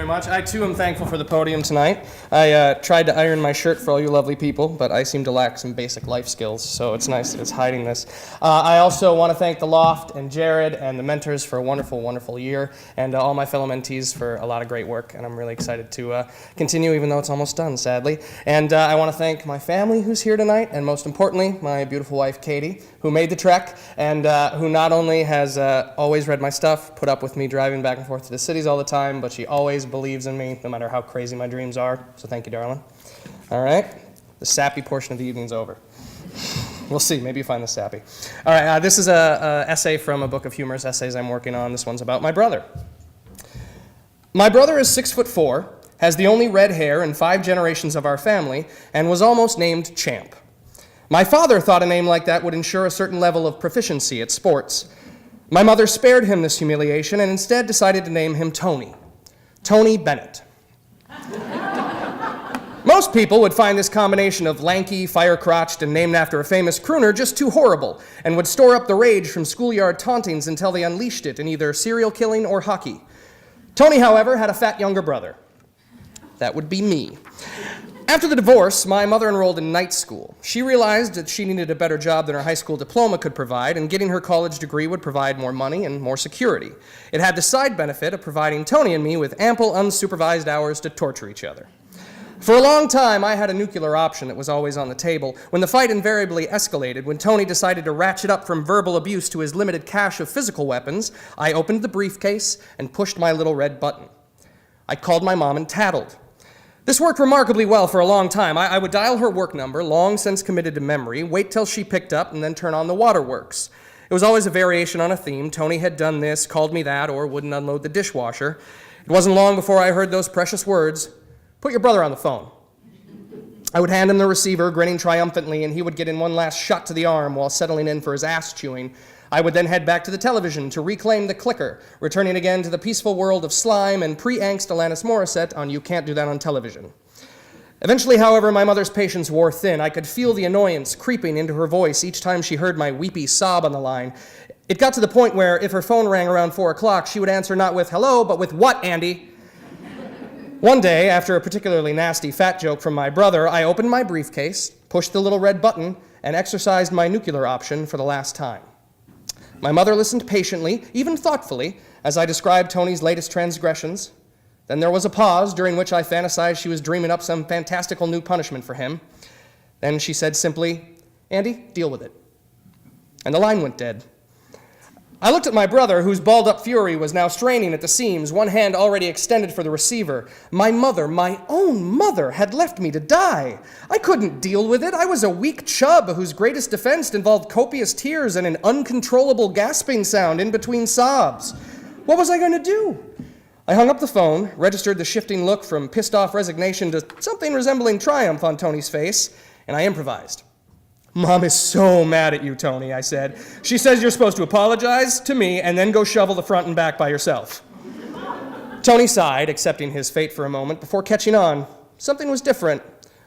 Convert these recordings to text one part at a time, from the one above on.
very much. I, too, am thankful for the podium tonight. I tried to iron my shirt for all you lovely people, but I seem to lack some basic life skills, so it's nice that it's hiding this. I also want to thank the Loft and Jared and the mentors for a wonderful, wonderful year, and all my fellow mentees for a lot of great work, and I'm really excited to continue, even though it's almost done, sadly. And I want to thank my family who's here tonight, and most importantly, my beautiful wife, Katie, who made the trek, and who not only has always read my stuff, put up with me driving back and forth to the cities all the time, but she always believes in me, no matter how crazy my dreams are. So thank you, darling. All right, the sappy portion of the evening's over. We'll see, maybe you find this sappy. All right, this is a essay from a book of humorous essays I'm working on. This one's about my brother. My brother is 6'4", has the only red hair in 5 generations of our family, and was almost named Champ. My father thought a name like that would ensure a certain level of proficiency at sports. My mother spared him this humiliation and instead decided to name him Tony. Tony Bennett. Most people would find this combination of lanky, fire-crotched, and named after a famous crooner just too horrible, and would store up the rage from schoolyard tauntings until they unleashed it in either serial killing or hockey. Tony, however, had a fat younger brother. That would be me. After the divorce, my mother enrolled in night school. She realized that she needed a better job than her high school diploma could provide, and getting her college degree would provide more money and more security. It had the side benefit of providing Tony and me with ample unsupervised hours to torture each other. For a long time, I had a nuclear option that was always on the table. When the fight invariably escalated, when Tony decided to ratchet up from verbal abuse to his limited cache of physical weapons, I opened the briefcase and pushed my little red button. I called my mom and tattled. This worked remarkably well for a long time. I would dial her work number, long since committed to memory, wait till she picked up, and then turn on the waterworks. It was always a variation on a theme. Tony had done this, called me that, or wouldn't unload the dishwasher. It wasn't long before I heard those precious words, "Put your brother on the phone." I would hand him the receiver, grinning triumphantly, and he would get in one last shot to the arm while settling in for his ass chewing. I would then head back to the television to reclaim the clicker, returning again to the peaceful world of slime and pre-angst Alanis Morissette on You Can't Do That on Television. Eventually, however, my mother's patience wore thin. I could feel the annoyance creeping into her voice each time she heard my weepy sob on the line. It got to the point where if her phone rang around 4 o'clock, she would answer not with "hello," but with "what, Andy?" One day, after a particularly nasty fat joke from my brother, I opened my briefcase, pushed the little red button, and exercised my nuclear option for the last time. My mother listened patiently, even thoughtfully, as I described Tony's latest transgressions. Then there was a pause, during which I fantasized she was dreaming up some fantastical new punishment for him. Then she said simply, "Andy, deal with it." And the line went dead. I looked at my brother, whose balled-up fury was now straining at the seams, one hand already extended for the receiver. My mother, my own mother, had left me to die. I couldn't deal with it. I was a weak chub whose greatest defense involved copious tears and an uncontrollable gasping sound in between sobs. What was I going to do? I hung up the phone, registered the shifting look from pissed-off resignation to something resembling triumph on Tony's face, and I improvised. "Mom is so mad at you, Tony," I said. "She says you're supposed to apologize to me and then go shovel the front and back by yourself." Tony sighed, accepting his fate for a moment, before catching on. Something was different.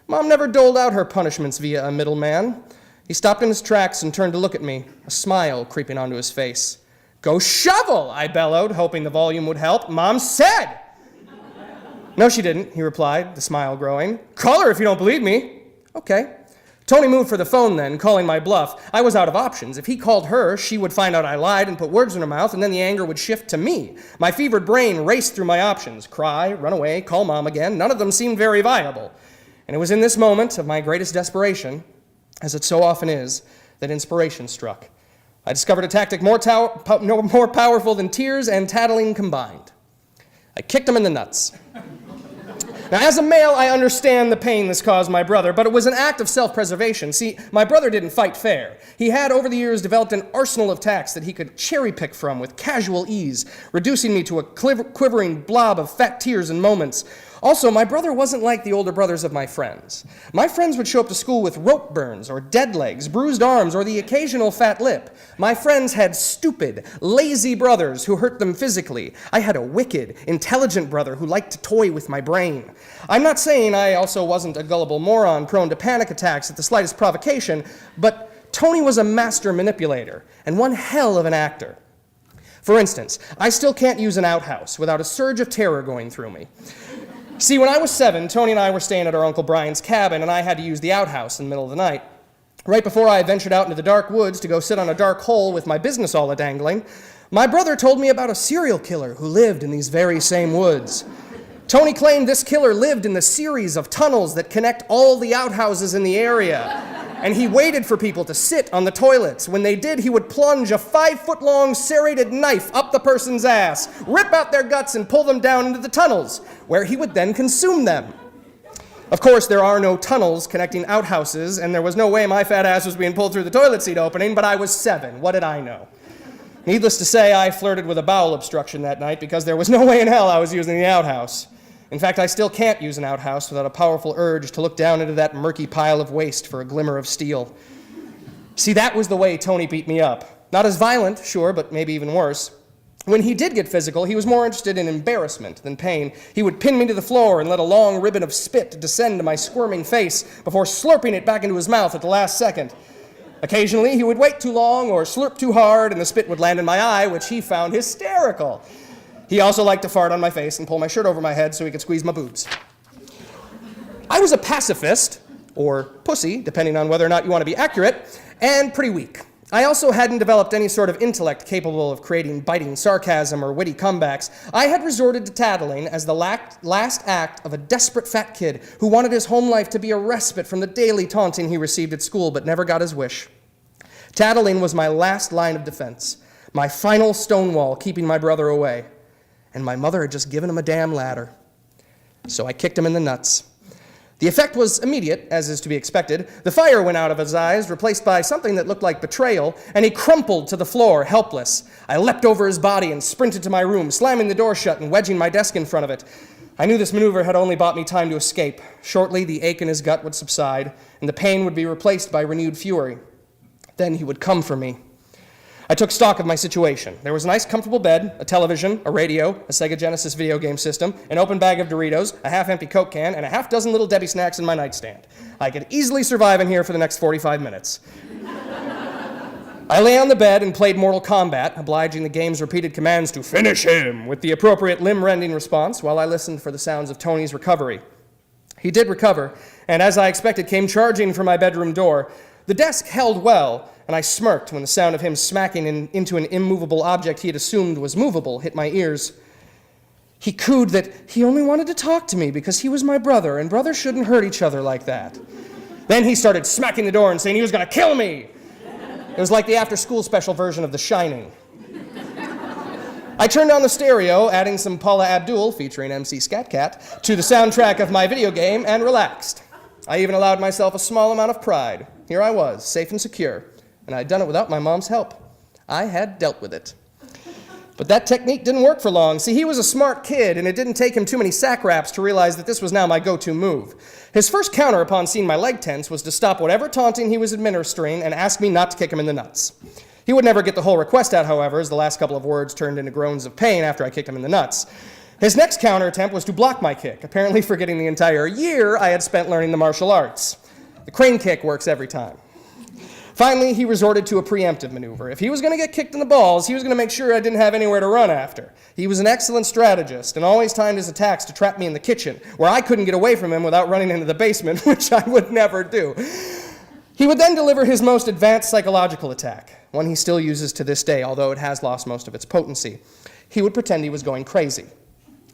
Mom never doled out her punishments via a middleman. He stopped in his tracks and turned to look at me, a smile creeping onto his face. "Go shovel," I bellowed, hoping the volume would help. "Mom said." "No, she didn't," he replied, the smile growing. "Call her if you don't believe me." "Okay." Tony moved for the phone then, calling my bluff. I was out of options. If he called her, she would find out I lied and put words in her mouth, and then the anger would shift to me. My fevered brain raced through my options. Cry, run away, call Mom again. None of them seemed very viable. And it was in this moment of my greatest desperation, as it so often is, that inspiration struck. I discovered a tactic more powerful than tears and tattling combined. I kicked him in the nuts. Now, as a male, I understand the pain this caused my brother, but it was an act of self-preservation. See, my brother didn't fight fair. He had, over the years, developed an arsenal of tactics that he could cherry-pick from with casual ease, reducing me to a quivering blob of fat tears and moments. Also, my brother wasn't like the older brothers of my friends. My friends would show up to school with rope burns or dead legs, bruised arms, or the occasional fat lip. My friends had stupid, lazy brothers who hurt them physically. I had a wicked, intelligent brother who liked to toy with my brain. I'm not saying I also wasn't a gullible moron prone to panic attacks at the slightest provocation, but Tony was a master manipulator and one hell of an actor. For instance, I still can't use an outhouse without a surge of terror going through me. See, when I was 7, Tony and I were staying at our Uncle Brian's cabin, and I had to use the outhouse in the middle of the night. Right before I ventured out into the dark woods to go sit on a dark hole with my business all a-dangling, my brother told me about a serial killer who lived in these very same woods. Tony claimed this killer lived in the series of tunnels that connect all the outhouses in the area, and he waited for people to sit on the toilets. When they did, he would plunge a 5-foot-long serrated knife up the person's ass, rip out their guts, and pull them down into the tunnels, where he would then consume them. Of course, there are no tunnels connecting outhouses, and there was no way my fat ass was being pulled through the toilet seat opening, but I was 7. What did I know? Needless to say, I flirted with a bowel obstruction that night because there was no way in hell I was using the outhouse. In fact, I still can't use an outhouse without a powerful urge to look down into that murky pile of waste for a glimmer of steel. See, that was the way Tony beat me up. Not as violent, sure, but maybe even worse. When he did get physical, he was more interested in embarrassment than pain. He would pin me to the floor and let a long ribbon of spit descend to my squirming face before slurping it back into his mouth at the last second. Occasionally, he would wait too long or slurp too hard, and the spit would land in my eye, which he found hysterical. He also liked to fart on my face and pull my shirt over my head so he could squeeze my boobs. I was a pacifist, or pussy, depending on whether or not you want to be accurate, and pretty weak. I also hadn't developed any sort of intellect capable of creating biting sarcasm or witty comebacks. I had resorted to tattling as the last act of a desperate fat kid who wanted his home life to be a respite from the daily taunting he received at school but never got his wish. Tattling was my last line of defense, my final stonewall keeping my brother away. And my mother had just given him a damn ladder. So I kicked him in the nuts. The effect was immediate, as is to be expected. The fire went out of his eyes, replaced by something that looked like betrayal, and he crumpled to the floor, helpless. I leapt over his body and sprinted to my room, slamming the door shut and wedging my desk in front of it. I knew this maneuver had only bought me time to escape. Shortly, the ache in his gut would subside, and the pain would be replaced by renewed fury. Then he would come for me. I took stock of my situation. There was a nice, comfortable bed, a television, a radio, a Sega Genesis video game system, an open bag of Doritos, a half-empty Coke can, and a half-dozen little Debbie snacks in my nightstand. I could easily survive in here for the next 45 minutes. I lay on the bed and played Mortal Kombat, obliging the game's repeated commands to finish him with the appropriate limb-rending response while I listened for the sounds of Tony's recovery. He did recover, and as I expected, came charging for my bedroom door. The desk held well, and I smirked when the sound of him smacking into an immovable object he had assumed was movable hit my ears. He cooed that he only wanted to talk to me because he was my brother, and brothers shouldn't hurt each other like that. Then he started smacking the door and saying he was going to kill me. It was like the after-school special version of The Shining. I turned on the stereo, adding some Paula Abdul, featuring MC Scat Cat, to the soundtrack of my video game, and relaxed. I even allowed myself a small amount of pride. Here I was, safe and secure. And I'd done it without my mom's help. I had dealt with it. But that technique didn't work for long. See, he was a smart kid, and it didn't take him too many sack raps to realize that this was now my go-to move. His first counter upon seeing my leg tense was to stop whatever taunting he was administering and ask me not to kick him in the nuts. He would never get the whole request out, however, as the last couple of words turned into groans of pain after I kicked him in the nuts. His next counter attempt was to block my kick, apparently forgetting the entire year I had spent learning the martial arts. The crane kick works every time. Finally, he resorted to a preemptive maneuver. If he was going to get kicked in the balls, he was going to make sure I didn't have anywhere to run after. He was an excellent strategist and always timed his attacks to trap me in the kitchen, where I couldn't get away from him without running into the basement, which I would never do. He would then deliver his most advanced psychological attack, one he still uses to this day, although it has lost most of its potency. He would pretend he was going crazy.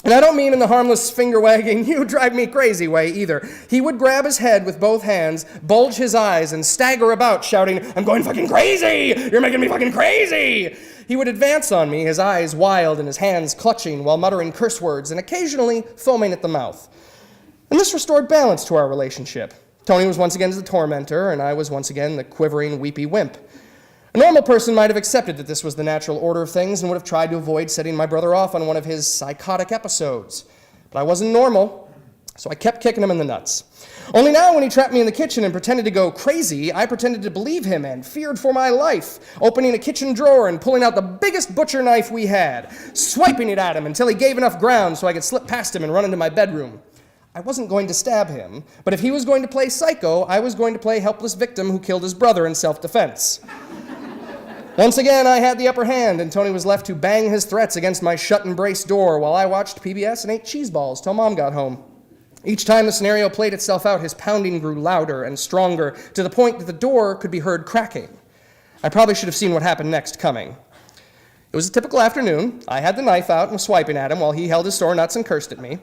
And I don't mean in the harmless finger-wagging, you drive me crazy way either. He would grab his head with both hands, bulge his eyes, and stagger about shouting, "I'm going fucking crazy! You're making me fucking crazy!" He would advance on me, his eyes wild and his hands clutching while muttering curse words and occasionally foaming at the mouth. And this restored balance to our relationship. Tony was once again the tormentor, and I was once again the quivering, weepy wimp. A normal person might have accepted that this was the natural order of things and would have tried to avoid setting my brother off on one of his psychotic episodes. But I wasn't normal, so I kept kicking him in the nuts. Only now, when he trapped me in the kitchen and pretended to go crazy, I pretended to believe him and feared for my life, opening a kitchen drawer and pulling out the biggest butcher knife we had, swiping it at him until he gave enough ground so I could slip past him and run into my bedroom. I wasn't going to stab him, but if he was going to play psycho, I was going to play helpless victim who killed his brother in self-defense. Once again, I had the upper hand, and Tony was left to bang his threats against my shut and brace door while I watched PBS and ate cheese balls till Mom got home. Each time the scenario played itself out, his pounding grew louder and stronger, to the point that the door could be heard cracking. I probably should have seen what happened next coming. It was a typical afternoon. I had the knife out and was swiping at him while he held his sore nuts and cursed at me.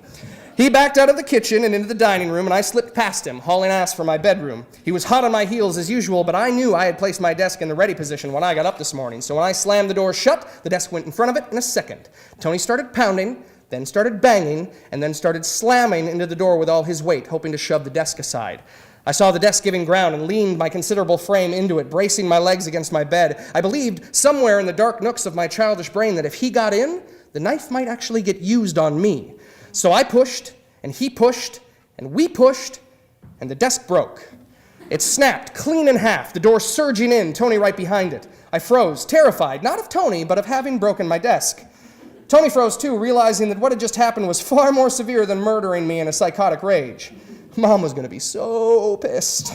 He backed out of the kitchen and into the dining room, and I slipped past him, hauling ass for my bedroom. He was hot on my heels as usual, but I knew I had placed my desk in the ready position when I got up this morning, so when I slammed the door shut, the desk went in front of it in a second. Tony started pounding, then started banging, and then started slamming into the door with all his weight, hoping to shove the desk aside. I saw the desk giving ground and leaned my considerable frame into it, bracing my legs against my bed. I believed somewhere in the dark nooks of my childish brain that if he got in, the knife might actually get used on me. So I pushed, and he pushed, and we pushed, and the desk broke. It snapped clean in half, the door surging in, Tony right behind it. I froze, terrified, not of Tony, but of having broken my desk. Tony froze too, realizing that what had just happened was far more severe than murdering me in a psychotic rage. Mom was going to be so pissed.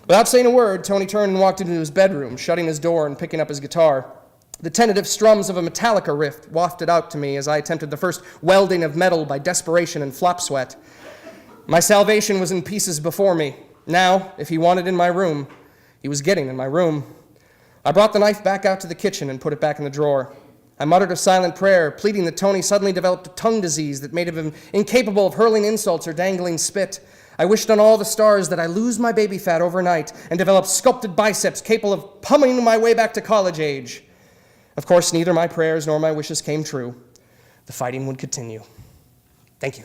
Without saying a word, Tony turned and walked into his bedroom, shutting his door and picking up his guitar. The tentative strums of a Metallica riff wafted out to me as I attempted the first welding of metal by desperation and flop sweat. My salvation was in pieces before me. Now, if he wanted in my room, he was getting in my room. I brought the knife back out to the kitchen and put it back in the drawer. I muttered a silent prayer, pleading that Tony suddenly developed a tongue disease that made him incapable of hurling insults or dangling spit. I wished on all the stars that I lose my baby fat overnight and develop sculpted biceps capable of pummeling my way back to college age. Of course, neither my prayers nor my wishes came true. The fighting would continue. Thank you.